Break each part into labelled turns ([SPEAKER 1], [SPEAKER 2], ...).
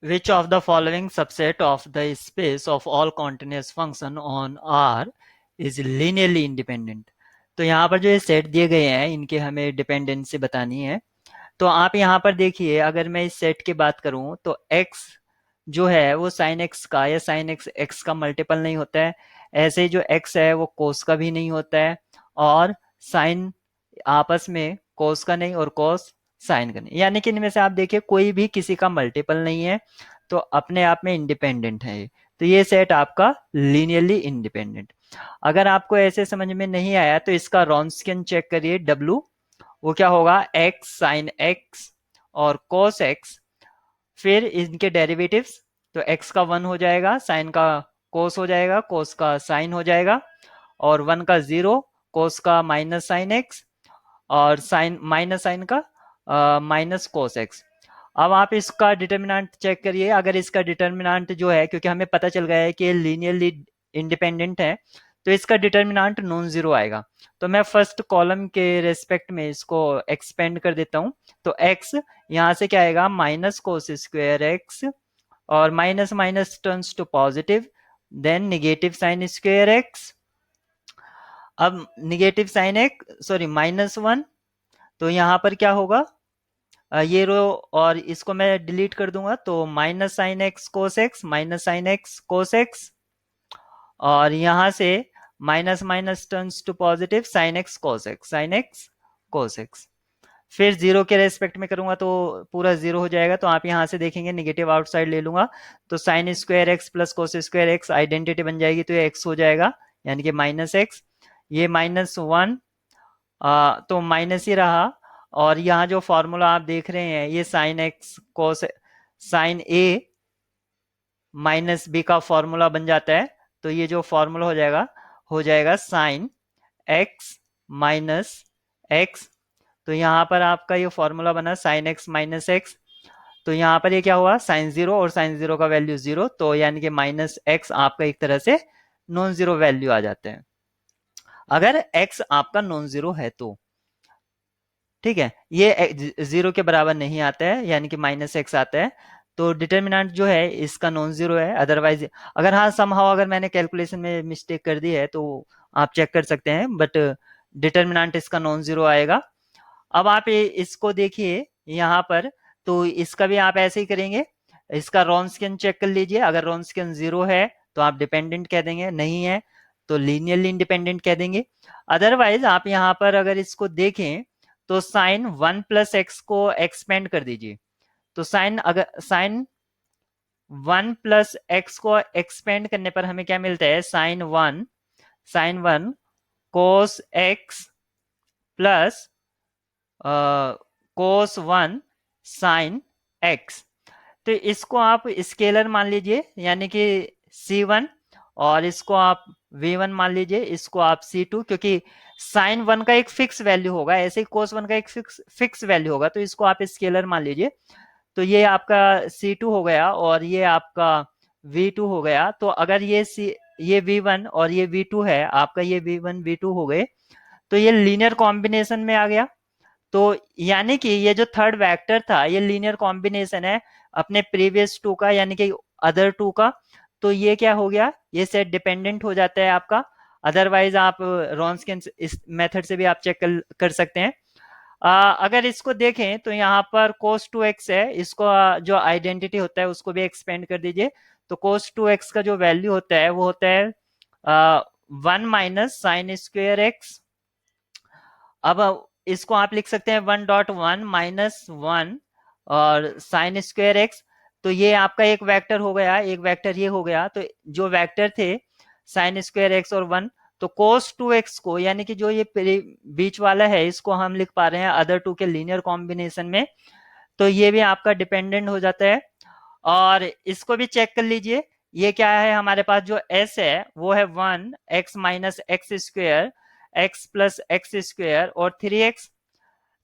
[SPEAKER 1] Which of the following subset of the space of all continuous function on R is linearly independent? तो यहाँ पर जो ये set दिए गए हैं इनके हमें डिपेंडेंसी बतानी है। तो आप यहाँ पर देखिए, अगर मैं इस सेट की बात करूं तो x जो है वो साइन x का या साइन x x का मल्टीपल नहीं होता है। ऐसे ही जो x है वो कोस का भी नहीं होता है, और साइन आपस में कोस का नहीं और कोस साइन का नहीं, यानी कि इनमें से आप देखिए कोई भी किसी का मल्टीपल नहीं है, तो अपने आप में इंडिपेंडेंट है ये। तो ये सेट आपका लीनियरली इंडिपेंडेंट। अगर आपको ऐसे समझ में नहीं आया तो इसका रॉन्स्कियन चेक करिए, W वो क्या होगा, एक्स साइन एक्स और कोस एक्स, फिर इनके डेरिवेटिव्स, तो एक्स का वन हो जाएगा, साइन का कोस हो जाएगा, कोस का साइन हो जाएगा, और वन का जीरो, कोस का माइनस साइन एक्स, और साइन माइनस साइन का माइनस कोस एक्स। अब आप इसका डिटर्मिनेंट चेक करिए। अगर इसका डिटर्मिनेंट जो है, क्योंकि हमें पता चल गया है कि ये लीनियरली इंडिपेंडेंट है, तो इसका डिटर्मिनेंट नॉन जीरो आएगा। तो मैं फर्स्ट कॉलम के रेस्पेक्ट में इसको एक्सपेंड कर देता हूं। तो x यहां से क्या आएगा, माइनस कोस स्क्वायर एक्स, और minus minus turns to positive, then negative sine square x. अब negative sine x, sorry minus one, तो यहाँ पर क्या होगा, ये रो और इसको मैं डिलीट कर दूंगा, तो minus sine x cos x, minus sine x cos x, और यहां से minus minus turns to positive, sine x cos x, sine x cos x. फिर जीरो के रेस्पेक्ट में करूंगा तो पूरा जीरो हो जाएगा, तो आप यहां से देखेंगे निगेटिव आउटसाइड ले लूंगा, तो sign square x plus cos square x identity बन जाएगी, तो ये एक्स हो जाएगा, यानी कि माइनस एक्स। ये माइनस वन, तो माइनस ही रहा, और यहाँ जो फॉर्मूला आप देख रहे हैं ये साइन एक्स कोस साइन ए माइनस बी का फॉर्मूला बन जाता है। तो ये जो फॉर्मूला हो जाएगा साइन एक्स माइनस एक्स। तो यहाँ पर आपका ये फॉर्मूला बना साइन एक्स माइनस एक्स। तो यहाँ पर ये क्या हुआ, साइन जीरो और साइन जीरो का वैल्यू जीरो, तो यानी कि माइनस एक्स आपका एक तरह से नॉन जीरो वैल्यू आ जाते हैं, अगर एक्स आपका नॉन जीरो है तो। ठीक है, ये जीरो के बराबर नहीं आता है, यानी कि माइनस एक्स आता है, तो डिटर्मिनेंट जो है इसका नॉन जीरो है। अदरवाइज अगर हाँ समहाउ अगर मैंने कैलकुलेशन में मिस्टेक कर दी है तो आप चेक कर सकते हैं, बट डिटर्मिनेंट इसका नॉन जीरो आएगा। अब आप इसको देखिए यहाँ पर, तो इसका भी आप ऐसे ही करेंगे, इसका रॉन्स्कियन चेक कर लीजिए। अगर रॉन्स्कियन जीरो है तो आप डिपेंडेंट कह देंगे, नहीं है तो लीनियरली इंडिपेंडेंट कह देंगे। अदरवाइज आप यहाँ पर अगर इसको देखें तो साइन वन प्लस एक्स को एक्सपेंड कर दीजिए, तो साइन अगर साइन वन प्लस एक्स को एक्सपेंड करने पर हमें क्या मिलता है, sine one cos x plus cos one sine x. तो इसको आप स्केलर मान लीजिए, यानी कि C1, और इसको आप V1 मान लीजिए, इसको आप C2, क्योंकि साइन वन का एक फिक्स वैल्यू होगा, ऐसे ही कोस वन का एक फिक्स वैल्यू होगा, तो इसको आप स्केलर मान लीजिए। तो ये आपका C2 हो गया और ये आपका V2 हो गया। तो अगर ये V1 और ये V2 है आपका, ये V1 V2 हो गए, तो ये लीनियर कॉम्बिनेशन में आ गया। तो यानी कि ये जो थर्ड वेक्टर था ये लीनियर कॉम्बिनेशन है अपने प्रीवियस टू का, यानी कि अदर टू का। तो ये क्या हो गया, ये सेट डिपेंडेंट हो जाता है आपका। अदरवाइज आप रॉन्स्कियन इस मेथड से भी आप चेक कर सकते हैं। अगर इसको देखें तो यहाँ पर cos 2x है, इसको जो आइडेंटिटी होता है उसको भी एक्सपेंड कर दीजिए। तो cos 2x का जो वैल्यू होता है वो होता है one minus sine square x. अब इसको आप लिख सकते हैं 1.1 माइनस वन और साइन स्क्वेयर एक्स। तो ये आपका एक वेक्टर हो गया, एक वेक्टर ये हो गया। तो जो वेक्टर थे साइन स्क्वेयर एक्स और वन, तो cos 2x को, यानी कि जो ये बीच वाला है, इसको हम लिख पा रहे हैं अदर टू के लीनियर कॉम्बिनेशन में। तो ये भी आपका डिपेंडेंट हो जाता है। और इसको भी चेक कर लीजिए, ये क्या है हमारे पास, जो s है वो है one x minus x square x plus x square और 3x।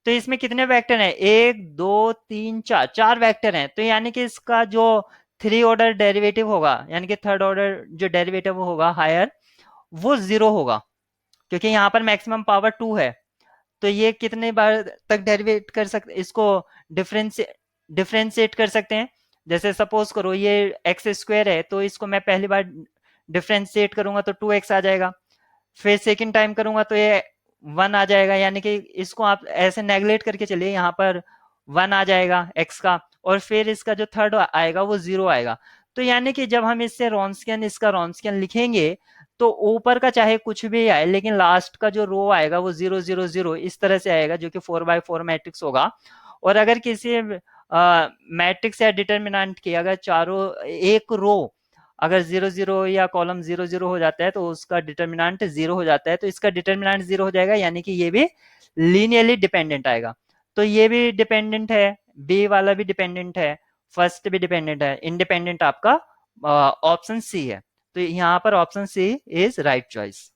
[SPEAKER 1] तो इसमें कितने वेक्टर हैं, एक दो तीन चार, चार वेक्टर हैं। तो यानी कि इसका जो थ्री ऑर्डर डेरिवेटिव होगा, यानी कि थर्ड ऑर्डर जो डेरिवेटिव होगा हायर, वो जीरो होगा, क्योंकि यहाँ पर मैक्सिमम पावर टू है। तो ये कितने बार तक डेरिवेट कर सकते, इसको डिफरेंशिएट कर सकते हैं, जैसे सपोज करो ये एक्स स्क्वायर है, तो इसको मैं पहली बार डिफ्रेंशिएट करूंगा तो 2x आ जाएगा, फिर सेकंड टाइम करूंगा तो ये 1 आ जाएगा, यानी कि इसको आप ऐसे नेगलेक्ट करके चलिए, यहाँ पर 1 आ जाएगा x का, और फिर इसका जो थर्ड आएगा वो 0 आएगा। तो यानी कि जब हम इससे रॉन्स्कियन इसका रॉन्स्कियन लिखेंगे तो ऊपर का चाहे कुछ भी आए, लेकिन लास्ट का जो रो आएगा वो 0 0 0 इस तरह से आएगा, जो कि 4x4 मैट्रिक्स होगा। और अगर किसी मैट्रिक्स या डिटर्मिनेंट की अगर चारों एक रो अगर 0 0 या कॉलम 0 0 हो जाता है तो उसका डिटर्मिनेंट 0 हो जाता है, तो इसका डिटर्मिनेंट 0 हो जाएगा, यानी कि ये भी लीनियरली डिपेंडेंट आएगा। तो ये भी डिपेंडेंट है, बी वाला भी डिपेंडेंट है, फर्स्ट भी डिपेंडेंट है, इंडिपेंडेंट आपका ऑप्शन सी है। तो यहाँ पर option C is right choice.